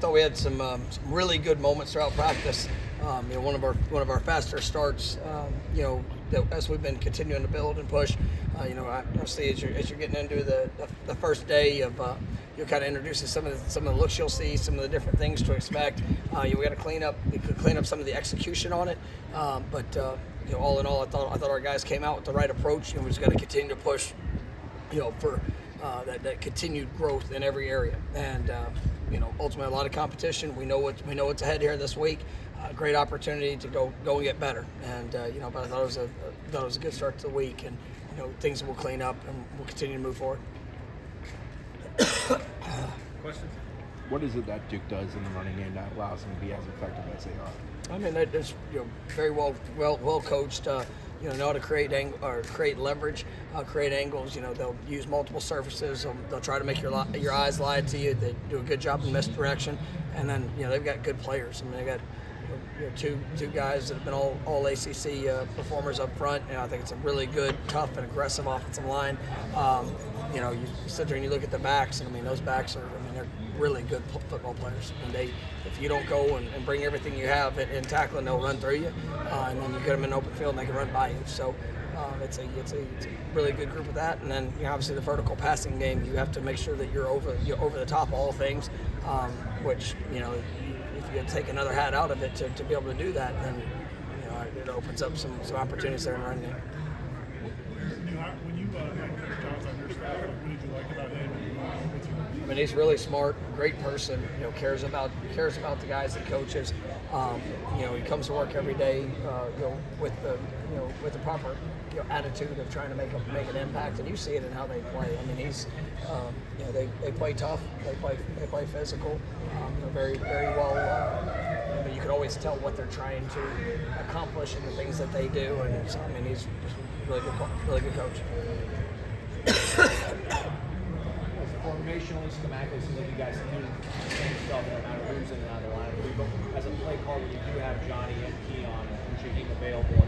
thought we had some really good moments throughout practice. One of our faster starts. As we've been continuing to build and push. Obviously as you're getting into the first day of you're kind of introducing some of the looks you'll see, some of the different things to expect. We got to clean up some of the execution on it. All in all, I thought our guys came out with the right approach, and we just got to continue to push. For that continued growth in every area, and ultimately a lot of competition. We know what's ahead here this week. Great opportunity to go and get better, and but I thought it was a good start to the week, and things will clean up, and we'll continue to move forward. Questions? What is it that Duke does in the running game that allows them to be as effective as they are? I mean, they're just very well coached. Know how to create leverage, create angles. They'll use multiple surfaces. They'll try to make your eyes lie to you. They do a good job in misdirection, and then they've got good players. I mean, they got two guys that have been all ACC performers up front. I think it's a really good, tough, and aggressive offensive line. You sit there and you look at the backs, and I mean those backs they're really good football players. And if you don't go and bring everything you have in tackling, they'll run through you, and then you get them in open field and they can run by you. So it's a really good group of that. And then obviously the vertical passing game, you have to make sure that you're over the top of all things, which if you take another hat out of it to be able to do that, then it opens up some opportunities there in running game. When you had Coach Jones on your staff, what did you like about him? I mean, he's really smart, great person. Cares about the guys that coaches. He comes to work every day, with the proper attitude of trying to make an impact, and you see it in how they play. I mean, he's they play tough, they play physical, very well. You can always tell what they're trying to accomplish in the things that they do, and so, I mean, he's just really good coach. Formationally, schematically, seems like you guys do the same stuff no matter who's in and out of the lineup. But as a play caller, when you do have Johnny and Keon and Shaheem available,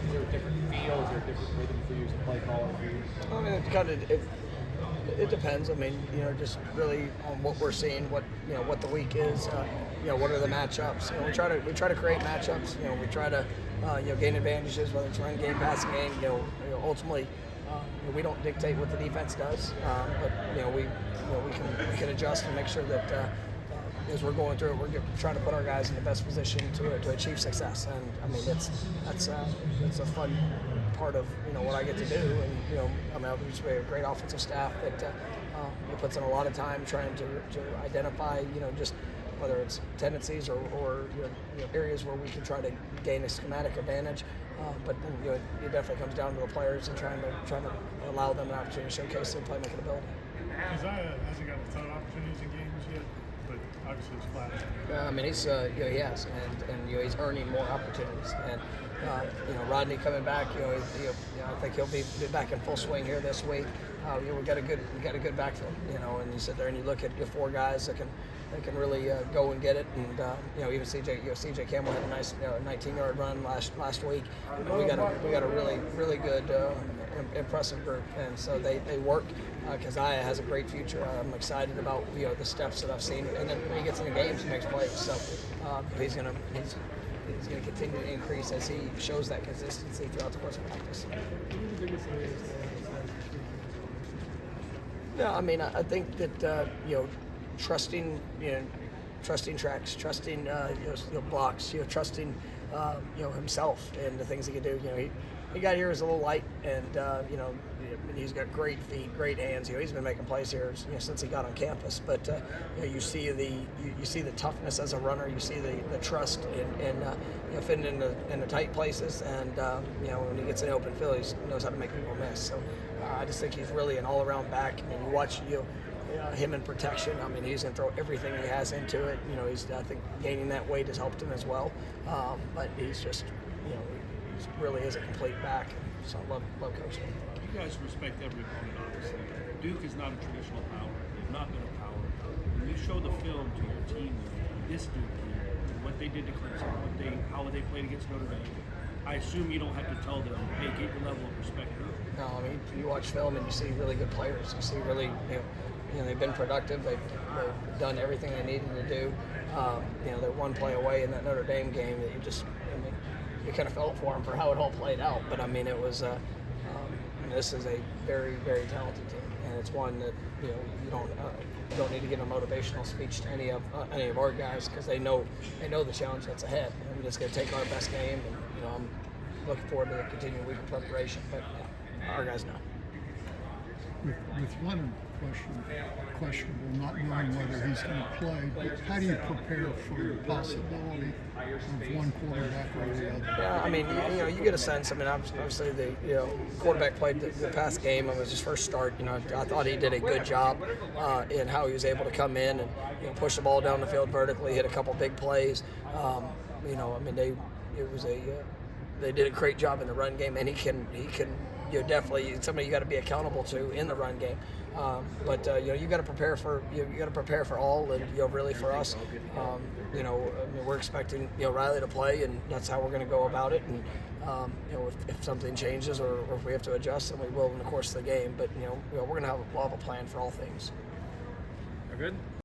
is there a different feel? Is there a different rhythm for you as a play caller? I mean, it depends. I mean, just really on what we're seeing, what the week is. What are the matchups? We try to create matchups. We try to gain advantages, whether it's run game, passing game. Ultimately. We don't dictate what the defense does, but we can adjust and make sure that as we're going through it, we're trying to put our guys in the best position to achieve success. And I mean that's a fun part of what I get to do. And obviously we have a great offensive staff that puts in a lot of time trying to identify just whether it's tendencies or areas where we can try to gain a schematic advantage. But it definitely comes down to the players and trying to allow them an opportunity to showcase their playmaking ability. Isaiah hasn't got a ton of opportunities in games yet, but obviously it's flat. I mean, he has, and he's earning more opportunities. And Rodney coming back, I think he'll be back in full swing here this week. We got a good backfield, and you sit there and you look at your four guys that can really go and get it, and even CJ Campbell had a nice 19-yard run last week. We got a really good, impressive group, and so they work. Keziah has a great future. I'm excited about the steps that I've seen, and then when he gets in the games, he makes plays. So he's going to continue to increase as he shows that consistency throughout the course of practice. No, I mean, I think that trusting tracks, trusting blocks, trusting himself and the things he can do. He got here as a little light, and he's got great feet, great hands. He's been making plays here since he got on campus. But you see the toughness as a runner. You see the trust in fitting in the tight places, and when he gets in the open field, he knows how to make people miss. So I just think he's really an all-around back. I mean, you watch him in protection. I mean, he's going to throw everything he has into it. I think gaining that weight has helped him as well. But he's just he really is a complete back. So I love coaching him. You guys respect every opponent, obviously. Duke is not a traditional power. They've not been a power. When you show the film to your team, this Duke team, what they did to Clemson, how they played against Notre Dame, I assume you don't have to tell them, hey, get your level of respect up. No, I mean, you watch film and you see really good players. You see really they've been productive. They've done everything they needed to do. They're one play away in that Notre Dame game that you kind of felt for them for how it all played out. But I mean, it was this is a very, very talented team, and it's one that you don't need to give a motivational speech to any of our guys, because they know the challenge that's ahead. And we're just going to take our best game, and I'm looking forward to the continuing week of preparation. But our guys know. With Leonard questionable, not knowing whether he's going to play, but how do you prepare for the possibility of one quarterback or the other? Yeah, I mean, you get a sense. I mean, obviously the quarterback played the past game. It was his first start. I thought he did a good job in how he was able to come in and push the ball down the field vertically, hit a couple big plays. They did a great job in the run game, and he can definitely somebody you got to be accountable to in the run game. You got to prepare for all, and really for us, we're expecting Riley to play, and that's how we're going to go about it. And if something changes or if we have to adjust, then we will in the course of the game. But we're going to have a plan for all things. Good.